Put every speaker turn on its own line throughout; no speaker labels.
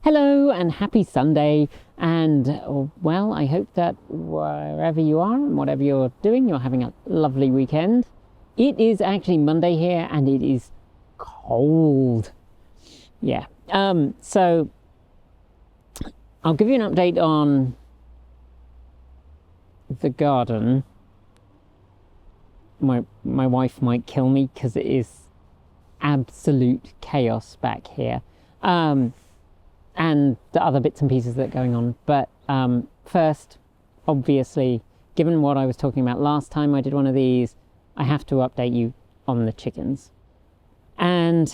Hello and happy Sunday, and well, I hope that wherever you are and whatever you're doing, you're having a lovely weekend. It is actually Monday here and it is cold. Yeah. So I'll give you an update on the garden. My wife might kill me because it is absolute chaos back here. And the other bits and pieces that are going on. But first, obviously, given what I was talking about last time I did one of these, I have to update you on the chickens. And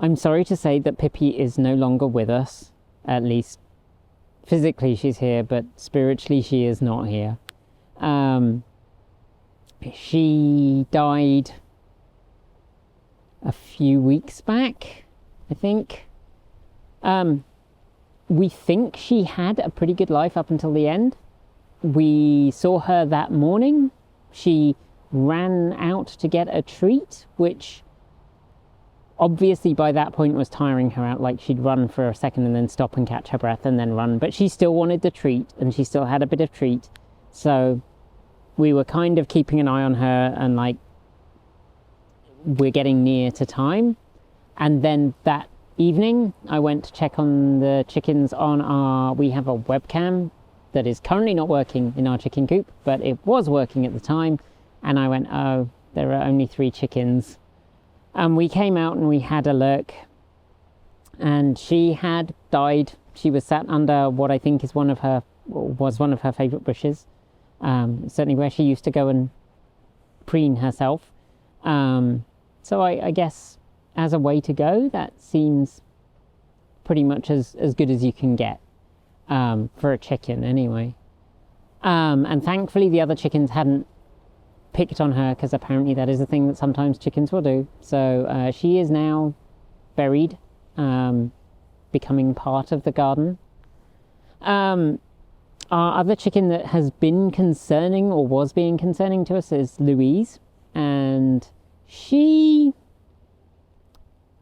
I'm sorry to say that Pippi is no longer with us. At least physically she's here, but spiritually she is not here. She died a few weeks back, I think. We think she had a pretty good life up until the end. We saw her that morning. She ran out to get a treat, which obviously by that point was tiring her out. Like, she'd run for a second and then stop and catch her breath and then run, but she still wanted the treat and she still had a bit of treat. So we were kind of keeping an eye on her and like, we're getting near to time. And then that evening I went to check on the chickens on we have a webcam that is currently not working in our chicken coop, but it was working at the time, and I went, oh, there are only 3 chickens. And we came out and we had a look, and she had died. She was sat under what I think is one of her favourite bushes, certainly where she used to go and preen herself. So I guess as a way to go, that seems pretty much as good as you can get for a chicken anyway. And thankfully the other chickens hadn't picked on her, because apparently that is a thing that sometimes chickens will do. So she is now buried, becoming part of the garden. Our other chicken that has been concerning, or was being concerning to us, is Louise, and she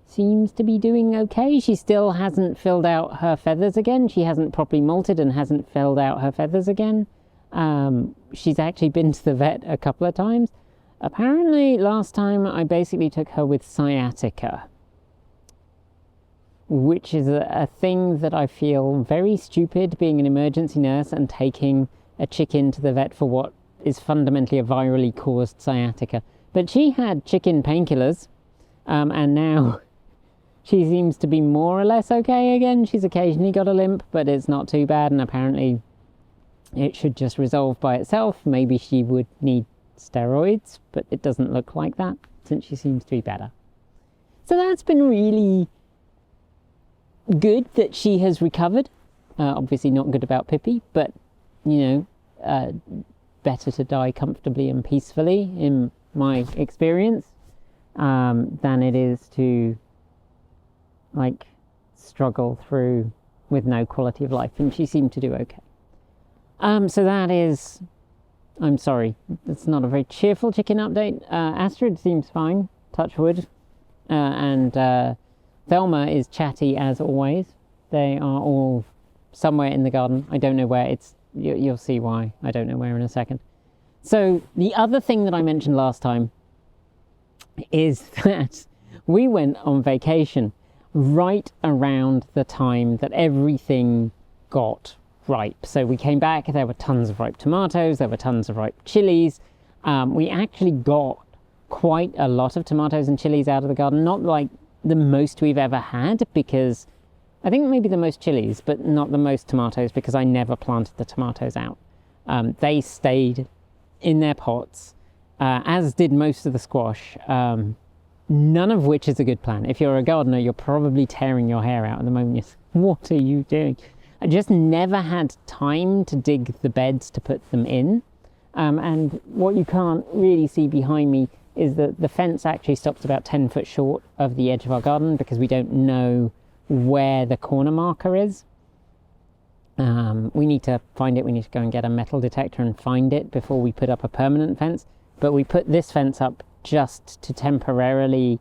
seems to be doing okay. She still hasn't filled out her feathers again. She hasn't properly molted and hasn't filled out her feathers again. She's actually been to the vet a couple of times. Apparently last time I basically took her with sciatica, which is a thing that I feel very stupid, being an emergency nurse and taking a chicken to the vet for what is fundamentally a virally caused sciatica. But she had chicken painkillers, and now she seems to be more or less okay again. She's occasionally got a limp, but it's not too bad, and apparently it should just resolve by itself. Maybe she would need steroids, but it doesn't look like that since she seems to be better. So that's been really good that she has recovered. Obviously not good about Pippi, but, you know, better to die comfortably and peacefully, in my experience, than it is to like struggle through with no quality of life, and she seemed to do okay. So that is, I'm sorry, it's not a very cheerful chicken update. Astrid seems fine, touch wood, and Thelma is chatty as always. They are all somewhere in the garden. I don't know where. You'll see why. I don't know where in a second. So the other thing that I mentioned last time is that we went on vacation right around the time that everything got ripe. So we came back, there were tons of ripe tomatoes, there were tons of ripe chilies. We actually got quite a lot of tomatoes and chilies out of the garden. Not like the most we've ever had, because I think maybe the most chilies, but not the most tomatoes, because I never planted the tomatoes out. They stayed in their pots, as did most of the squash, none of which is a good plan. If you're a gardener, you're probably tearing your hair out at the moment. What are you doing? I just never had time to dig the beds to put them in. And what you can't really see behind me is that the fence actually stops about 10 foot short of the edge of our garden, because we don't know where the corner marker is. We need to find it. We need to go and get a metal detector and find it before we put up a permanent fence. But we put this fence up just to temporarily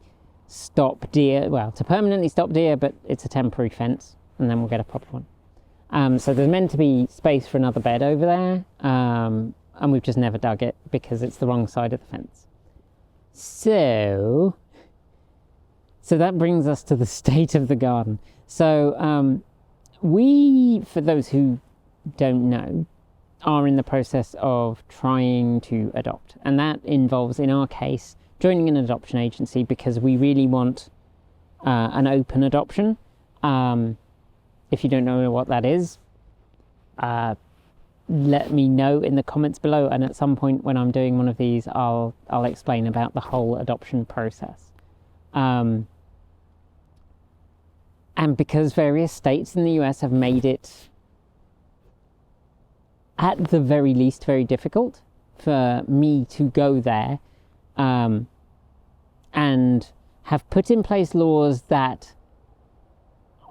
stop deer, to permanently stop deer, but it's a temporary fence, and then we'll get a proper one. So there's meant to be space for another bed over there, and we've just never dug it because it's the wrong side of the fence. So that brings us to the state of the garden. So we, for those who don't know, are in the process of trying to adopt, and that involves, in our case, joining an adoption agency because we really want an open adoption. If you don't know what that is, let me know in the comments below, and at some point when I'm doing one of these, I'll explain about the whole adoption process. And because various states in the US have made it, at the very least, very difficult for me to go there, and have put in place laws that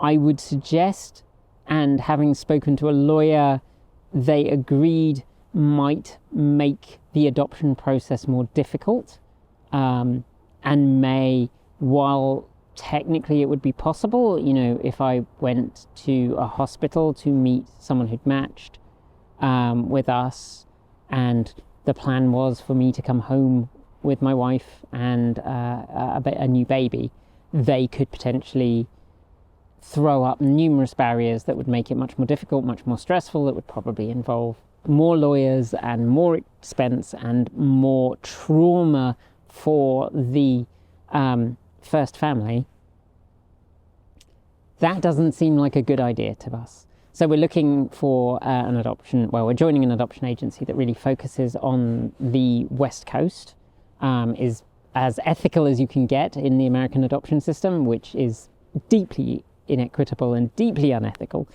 I would suggest, and having spoken to a lawyer, they agreed might make the adoption process more difficult, and may, while technically it would be possible, if I went to a hospital to meet someone who'd matched with us, and the plan was for me to come home with my wife and a new baby, they could potentially throw up numerous barriers that would make it much more difficult, much more stressful. That would probably involve more lawyers and more expense and more trauma for the first family. That doesn't seem like a good idea to us. So we're looking for we're joining an adoption agency that really focuses on the West Coast, is as ethical as you can get in the American adoption system, which is deeply inequitable and deeply unethical.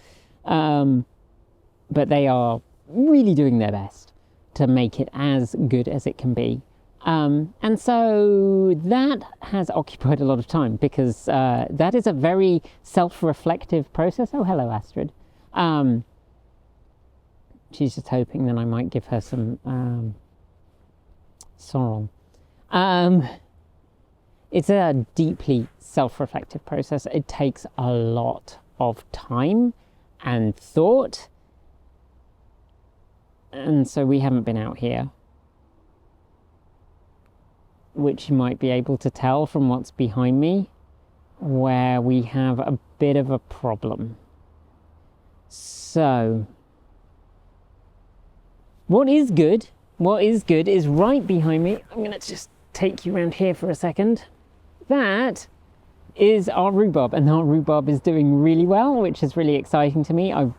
But they are really doing their best to make it as good as it can be. And so that has occupied a lot of time because that is a very self-reflective process. Oh, hello, Astrid. She's just hoping that I might give her some sorrel. It's a deeply self-reflective process. It takes a lot of time and thought. And so we haven't been out here, which you might be able to tell from what's behind me, where we have a bit of a problem. So, what is good is right behind me. I'm going to just take you around here for a second. That is our rhubarb, and our rhubarb is doing really well, which is really exciting to me. I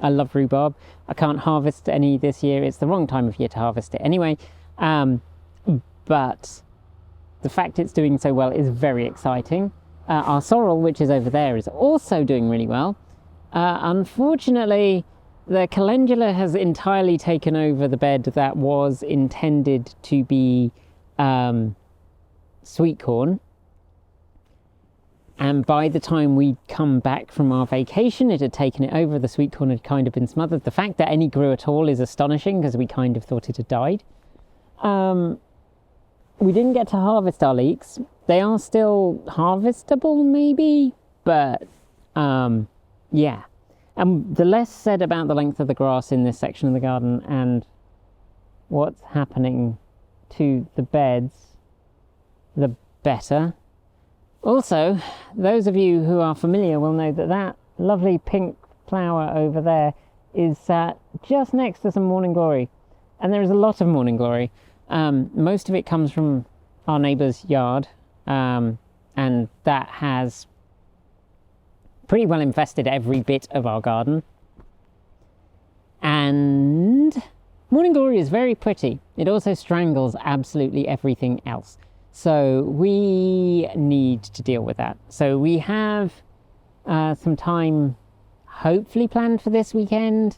love rhubarb. I can't harvest any this year. It's the wrong time of year to harvest it anyway. But the fact it's doing so well is very exciting. Our sorrel, which is over there, is also doing really well. Unfortunately, the calendula has entirely taken over the bed that was intended to be sweet corn. And by the time we'd come back from our vacation, it had taken it over. The sweet corn had kind of been smothered. The fact that any grew at all is astonishing because we kind of thought it had died. We didn't get to harvest our leeks. They are still harvestable, maybe, but yeah. And the less said about the length of the grass in this section of the garden and what's happening to the beds, the better. Also, those of you who are familiar will know that that lovely pink flower over there is just next to some morning glory. And there is a lot of morning glory. Most of it comes from our neighbour's yard, and that has pretty well infested every bit of our garden. And morning glory is very pretty. It also strangles absolutely everything else. So we need to deal with that. So we have some time hopefully planned for this weekend,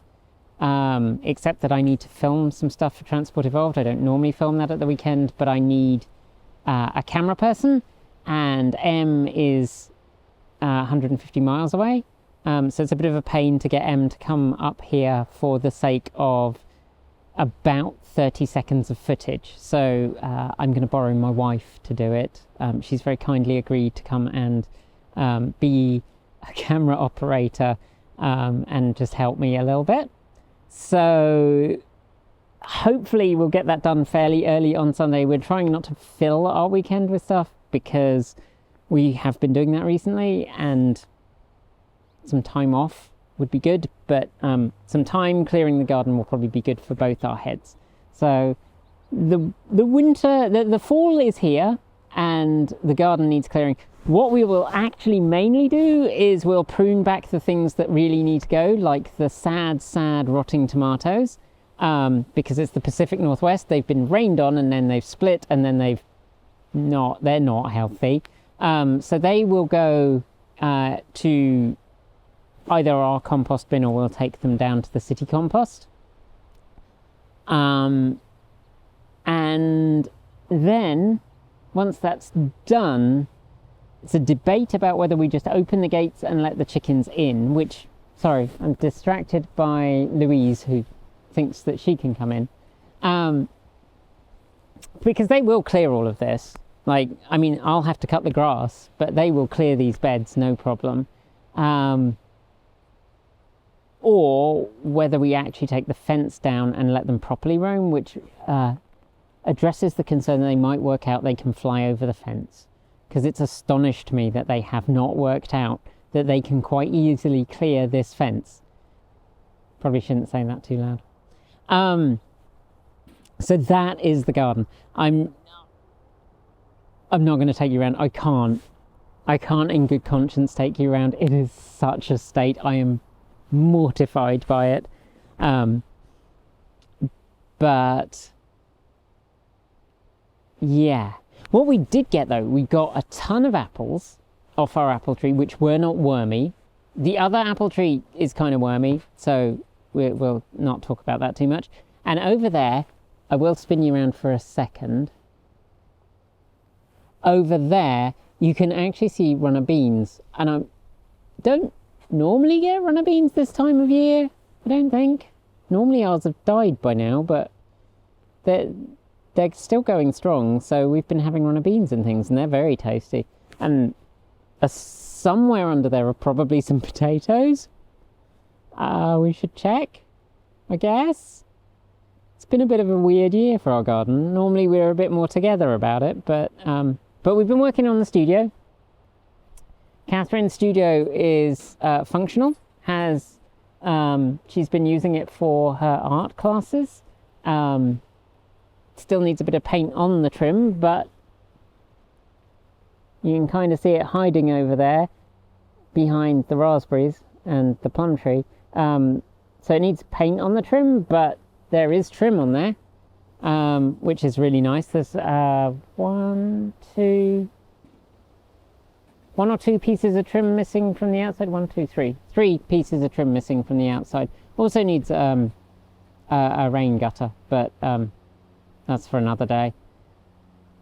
except that I need to film some stuff for Transport Evolved. I don't normally film that at the weekend, but I need a camera person, and Em is 150 miles away. So it's a bit of a pain to get Em to come up here for the sake of about 30 seconds of footage. So I'm going to borrow my wife to do it. She's very kindly agreed to come and be a camera operator and just help me a little bit. So hopefully we'll get that done fairly early on Sunday. We're trying not to fill our weekend with stuff because we have been doing that recently, and some time off would be good, but some time clearing the garden will probably be good for both our heads. So the winter, the fall is here and the garden needs clearing. What we will actually mainly do is we'll prune back the things that really need to go, like the sad rotting tomatoes, because it's the Pacific Northwest. They've been rained on and then they've split and then they're not healthy. So they will go to either our compost bin, or we'll take them down to the city compost. And then once that's done, it's a debate about whether we just open the gates and let the chickens in, which, sorry, I'm distracted by Louise, who thinks that she can come in. Because they will clear all of this. Like, I mean, I'll have to cut the grass, but they will clear these beds, no problem. Or whether we actually take the fence down and let them properly roam, which addresses the concern that they might work out they can fly over the fence. Because it's astonished me that they have not worked out that they can quite easily clear this fence. Probably shouldn't say that too loud. So that is the garden. I'm not going to take you around. I can't in good conscience take you around. It is such a state. I am mortified by it. But yeah. What we did get, though, we got a ton of apples off our apple tree, which were not wormy. The other apple tree is kind of wormy, so we'll not talk about that too much. And over there, I will spin you around for a second. Over there, you can actually see runner beans. And I don't normally get runner beans this time of year, I don't think. Normally ours have died by now, but they're still going strong, so we've been having runner beans and things, and they're very tasty. And somewhere under there are probably some potatoes. We should check, I guess. It's been a bit of a weird year for our garden. Normally we're a bit more together about it, but we've been working on the studio. Catherine's studio is functional. She's been using it for her art classes. Still needs a bit of paint on the trim, but you can kind of see it hiding over there behind the raspberries and the plum tree. So it needs paint on the trim, but there is trim on there, which is really nice. There's one or two pieces of trim missing from the outside. 1, 2, 3. 3 pieces of trim missing from the outside. Also needs a rain gutter, but that's for another day.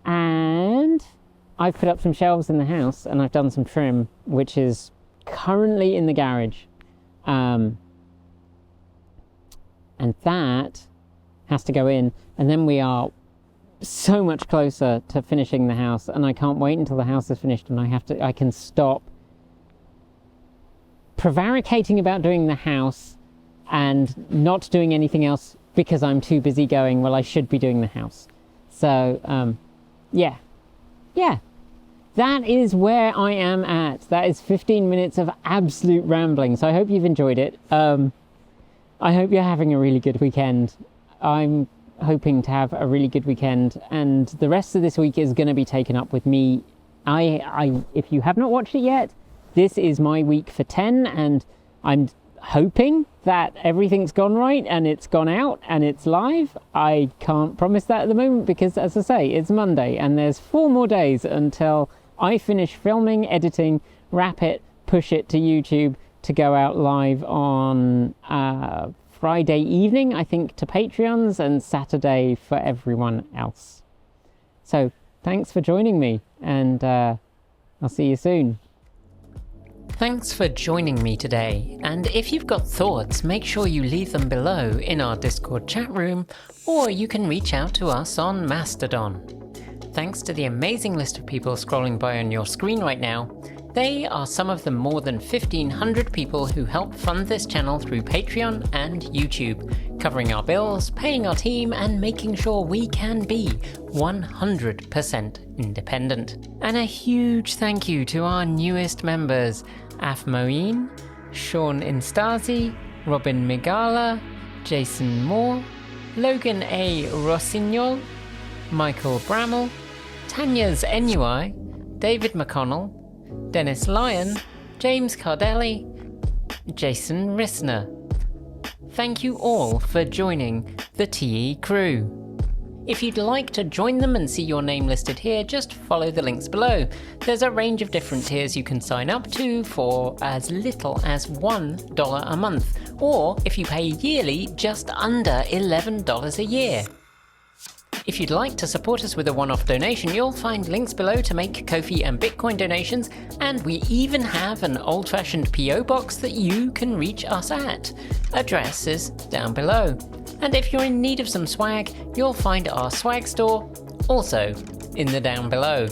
And I've put up some shelves in the house and I've done some trim, which is currently in the garage. And that has to go in. And then we are so much closer to finishing the house, and I can't wait until the house is finished and I can stop prevaricating about doing the house and not doing anything else because I'm too busy going, well, I should be doing the house. So, yeah. That is where I am at. That is 15 minutes of absolute rambling. So I hope you've enjoyed it. I hope you're having a really good weekend. I'm hoping to have a really good weekend, and the rest of this week is going to be taken up with me. If you have not watched it yet, this is my week for 10, and I'm hoping that everything's gone right and it's gone out and it's live. I can't promise that at the moment because, as I say, it's Monday and there's 4 more days until I finish filming, editing, wrap it, push it to YouTube to go out live on Friday evening, I think, to Patreons, and Saturday for everyone else. So thanks for joining me, and I'll see you soon. Thanks for joining me today, and if you've got thoughts, make sure you leave them below in our Discord chat room, or you can reach out to us on Mastodon. Thanks to the amazing list of people scrolling by on your screen right now. They are some of the more than 1,500 people who help fund this channel through Patreon and YouTube, covering our bills, paying our team, and making sure we can be 100% independent. And a huge thank you to our newest members, Afmoeen, Sean Instazi, Robin Migala, Jason Moore, Logan A. Rossignol, Michael Bramall, Tanya's Enui, David McConnell, Dennis Lyon, James Cardelli, Jason Rissner. Thank you all for joining the TE crew. If you'd like to join them and see your name listed here, just follow the links below. There's a range of different tiers you can sign up to for as little as $1 a month, or if you pay yearly, just under $11 a year. If you'd like to support us with a one-off donation, you'll find links below to make Ko-fi and Bitcoin donations, and we even have an old-fashioned PO box that you can reach us at. Address is down below. And if you're in need of some swag, you'll find our swag store also in the down below.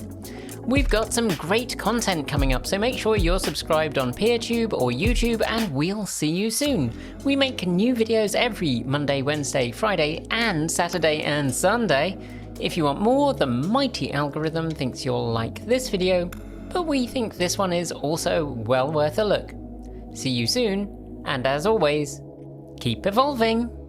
We've got some great content coming up, so make sure you're subscribed on PeerTube or YouTube, and we'll see you soon. We make new videos every Monday, Wednesday, Friday, and Saturday and Sunday. If you want more, the mighty algorithm thinks you'll like this video, but we think this one is also well worth a look. See you soon, and as always, keep evolving!